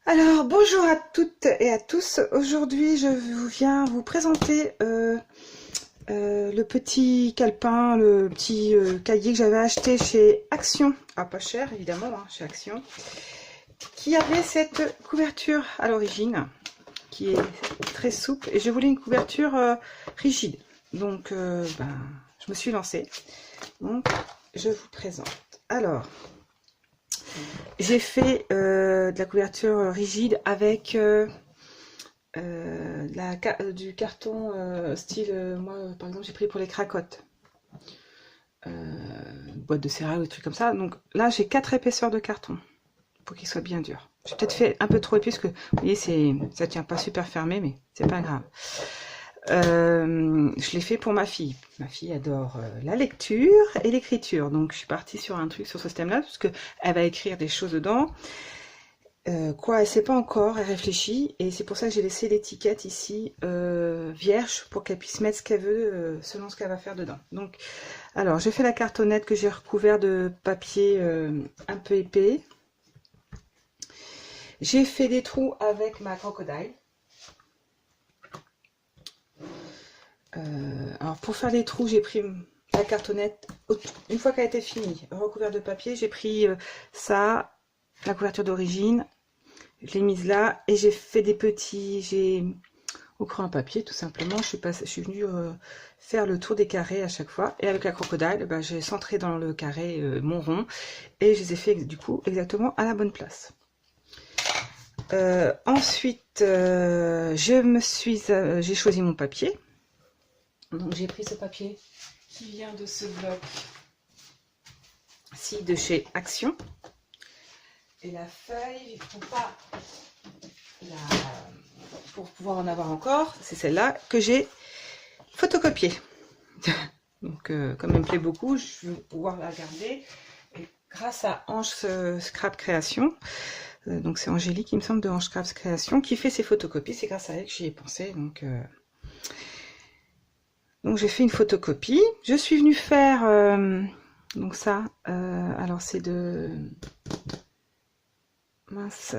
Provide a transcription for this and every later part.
Alors, bonjour à toutes et à tous. Aujourd'hui, je viens vous présenter le petit calepin, le petit cahier que j'avais acheté chez Action. Ah, pas cher, évidemment, hein, chez Action. Qui avait cette couverture à l'origine, qui est très souple. Et je voulais une couverture rigide. Donc, je me suis lancée. Donc, je vous présente. Alors, j'ai fait de la couverture rigide avec du carton style, moi par exemple j'ai pris pour les cracottes, boîte de céréales ou des trucs comme ça. Donc là j'ai 4 épaisseurs de carton pour qu'il soit bien dur. J'ai peut-être fait un peu trop épais parce que vous voyez ça tient pas super fermé, mais c'est pas grave. Je l'ai fait pour ma fille. Ma fille adore la lecture et l'écriture, donc je suis partie sur un truc sur ce thème-là parce que elle va écrire des choses dedans. Quoi, elle sait pas encore, elle réfléchit, et c'est pour ça que j'ai laissé l'étiquette ici vierge pour qu'elle puisse mettre ce qu'elle veut selon ce qu'elle va faire dedans. Donc, alors j'ai fait la cartonnette que j'ai recouvert de papier un peu épais. J'ai fait des trous avec ma crocodile. Alors pour faire les trous, j'ai pris la cartonnette, une fois qu'elle était finie, recouverte de papier, j'ai pris ça, la couverture d'origine, je l'ai mise là, et j'ai fait des petits, j'ai au crayon papier tout simplement, je suis venue faire le tour des carrés à chaque fois, et avec la crocodile, j'ai centré dans le carré mon rond, et je les ai fait du coup exactement à la bonne place. Ensuite, j'ai choisi mon papier. Donc j'ai pris ce papier qui vient de ce bloc-ci de chez Action. Et la feuille, pour pouvoir en avoir encore, c'est celle-là que j'ai photocopiée. Donc comme elle me plaît beaucoup, je vais pouvoir la garder. Et grâce à Ange Scrap Création, donc c'est Angélique, il me semble, de Ange Scrap Création, qui fait ses photocopies. C'est grâce à elle que j'y ai pensé. Donc j'ai fait une photocopie. Je suis venue faire donc ça. Alors c'est de mince.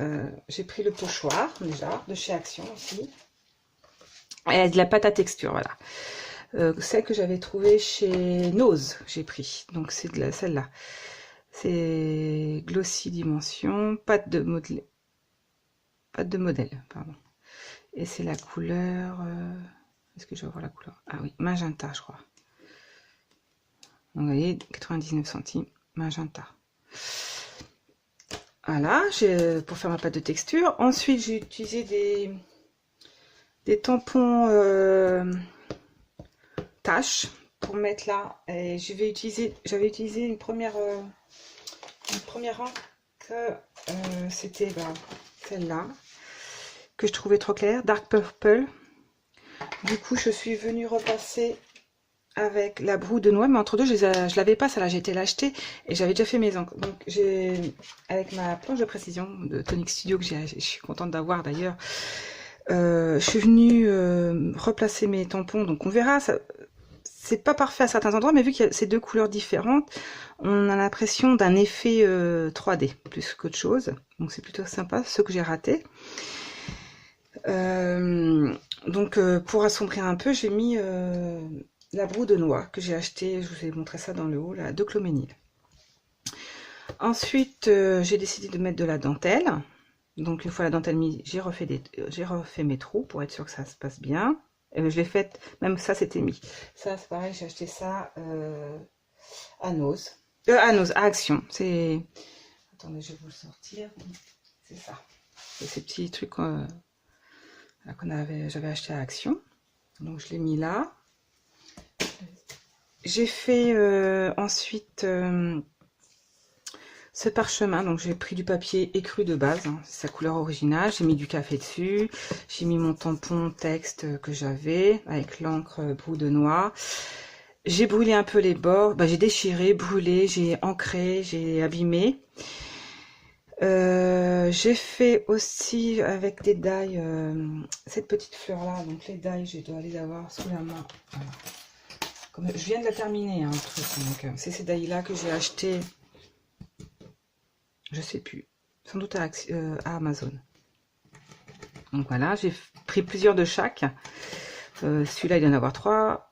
J'ai pris le pochoir déjà de chez Action aussi. Et de la pâte à texture, voilà. Celle que j'avais trouvée chez Nose, j'ai pris. Donc c'est de celle-là. C'est Glossy Dimension, pâte de modèle, pardon. Et c'est la couleur. Est-ce que je vais voir la couleur? Ah oui, magenta, je crois. Donc, vous voyez, 99 centimes, magenta. Voilà, pour faire ma pâte de texture. Ensuite, j'ai utilisé des tampons taches pour mettre là. Et j'avais utilisé une première encre, c'était celle-là, que je trouvais trop claire, Dark Purple. Du coup, je suis venue repasser avec la broue de noix, mais entre deux, je l'avais pas, celle-là, j'ai été l'acheter et j'avais déjà fait mes encres. Donc, avec ma planche de précision de Tonic Studio, que je suis contente d'avoir d'ailleurs, je suis venue replacer mes tampons. Donc, on verra, c'est pas parfait à certains endroits, mais vu qu'il y a ces deux couleurs différentes, on a l'impression d'un effet 3D plus qu'autre chose. Donc, c'est plutôt sympa, ce que j'ai raté. Pour assombrir un peu, j'ai mis la broue de noix que j'ai acheté, je vous ai montré ça dans le haut, là, de Cloménil. Ensuite, j'ai décidé de mettre de la dentelle. Donc une fois la dentelle mise, j'ai refait mes trous pour être sûr que ça se passe bien. Et je l'ai fait, même ça c'était mis. Ça c'est pareil, j'ai acheté ça à Nose. À Action. C'est. Attendez, je vais vous le sortir. C'est ça. C'est ces petits trucs j'avais acheté à Action. Donc je l'ai mis là. J'ai fait ensuite ce parchemin. Donc j'ai pris du papier écru de base, hein, c'est sa couleur originale. J'ai mis du café dessus. J'ai mis mon tampon texte que j'avais avec l'encre broue de noix. J'ai brûlé un peu les bords. J'ai déchiré, brûlé, j'ai ancré, j'ai abîmé. J'ai fait aussi avec des die cette petite fleur là. Donc les die, je dois les avoir sous la main. Voilà. Comme je viens de la terminer, hein, le truc. Donc c'est ces die là que j'ai acheté. Je sais plus. Sans doute à Amazon. Donc voilà, j'ai pris plusieurs de chaque. Celui-là, il doit en avoir 3.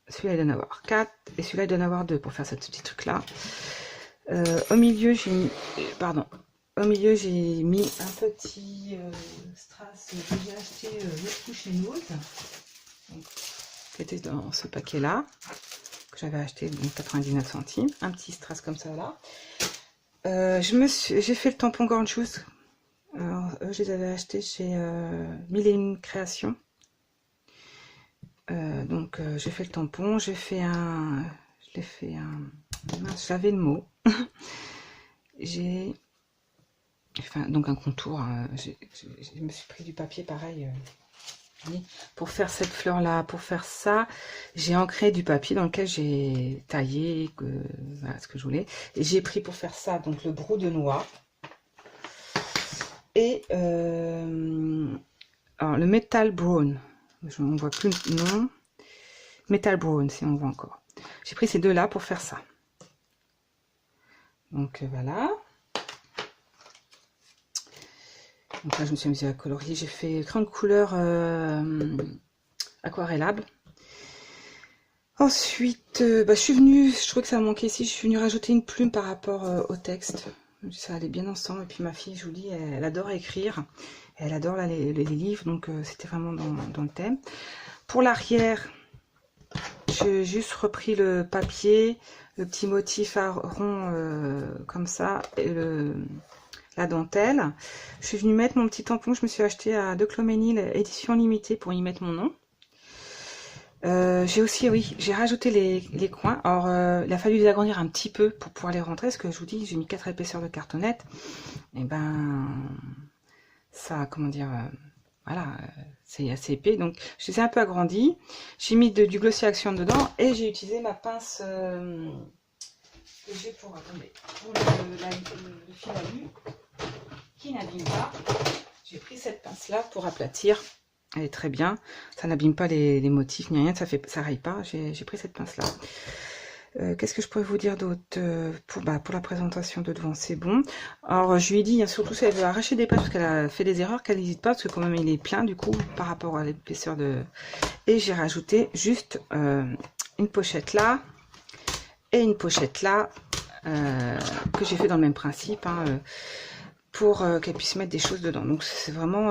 Celui-là, il doit en avoir 4. Et celui-là, il doit en avoir 2 pour faire ce petit truc-là. Au milieu, j'ai mis... Pardon. Au milieu, j'ai mis un petit strass que j'ai acheté le chez Nose. Qui était dans ce paquet-là. Que j'avais acheté, donc 99 centimes. Un petit strass comme ça, là. J'ai fait le tampon Gorgeous. Alors, eux, je les avais achetés chez Mille et Une Créations. Donc, j'ai fait le tampon. J'ai fait un... Je l'ai fait un... Mince, j'avais le mot. J'ai fait donc un contour. Je me suis pris du papier pareil. Pour faire cette fleur là, pour faire ça, j'ai ancré du papier dans lequel j'ai taillé voilà, ce que je voulais. Et j'ai pris pour faire ça donc le brou de noix. Et alors le Metal Brown, on ne voit plus le nom. Metal Brown, si on voit encore. J'ai pris ces deux là pour faire ça. Donc voilà. Donc là je me suis amusée à colorier. J'ai fait grande couleur aquarellable. Ensuite, je suis venue, je trouvais que ça manquait ici, je suis venue rajouter une plume par rapport au texte. Ça allait bien ensemble. Et puis ma fille Julie, elle adore écrire. Elle adore là, les livres, donc c'était vraiment dans le thème. Pour l'arrière, j'ai juste repris le papier, le petit motif à rond comme ça, et la dentelle. Je suis venue mettre mon petit tampon que je me suis acheté à De Cloménil, édition limitée, pour y mettre mon nom. J'ai aussi, oui, j'ai rajouté les coins. Alors, il a fallu les agrandir un petit peu pour pouvoir les rentrer, parce que je vous dis, j'ai mis 4 épaisseurs de cartonnette. Et ben, ça, comment dire, voilà, c'est assez épais. Donc, je les ai un peu agrandis. J'ai mis du Glossy Action dedans et j'ai utilisé ma pince que j'ai pour, attendez, pour le fil à lu qui n'abîme pas. J'ai pris cette pince là pour aplatir. Elle est très bien, ça n'abîme pas les motifs ni rien, ça raille pas. J'ai pris cette pince là. Qu'est-ce que je pourrais vous dire d'autre pour la présentation de devant, c'est bon. Alors je lui ai dit, surtout si elle veut arracher des pages parce qu'elle a fait des erreurs, qu'elle n'hésite pas, parce que quand même il est plein du coup par rapport à l'épaisseur de... Et j'ai rajouté juste une pochette là et une pochette là que j'ai fait dans le même principe pour qu'elle puisse mettre des choses dedans. Donc c'est vraiment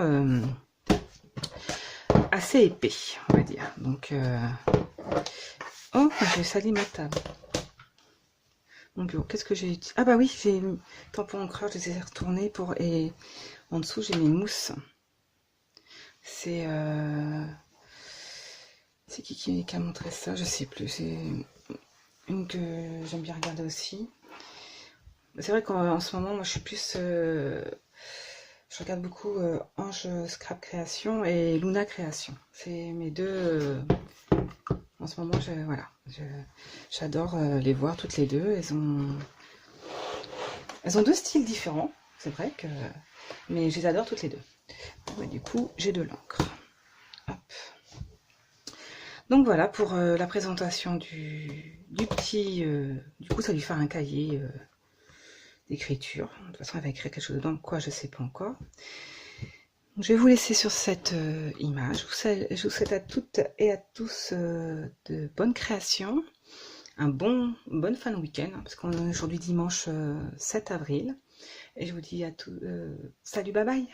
assez épais, on va dire. Donc oh, j'ai sali ma table. Mon bureau, qu'est-ce que j'ai utilisé? Ah bah oui, j'ai mis tampon ancrage, je les ai retournés pour... Et en dessous, j'ai mis mousse. C'est qui a montré ça? Je sais plus. C'est une que j'aime bien regarder aussi. C'est vrai qu'en ce moment, moi, je suis plus... je regarde beaucoup Ange Scrap Création et Luna Création. C'est mes deux... en ce moment, voilà, j'adore les voir toutes les deux. Elles ont deux styles différents, c'est vrai que, mais je les adore toutes les deux. Ouais, du coup, j'ai de l'encre. Donc voilà pour la présentation du petit. Du coup, ça va lui faire un cahier d'écriture. De toute façon, elle va écrire quelque chose dedans. Quoi, je sais pas encore. Je vais vous laisser sur cette image. Je vous souhaite à toutes et à tous de bonnes créations, un bonne fin de week-end, parce qu'on est aujourd'hui dimanche 7 avril. Et je vous dis à tous, salut, bye bye.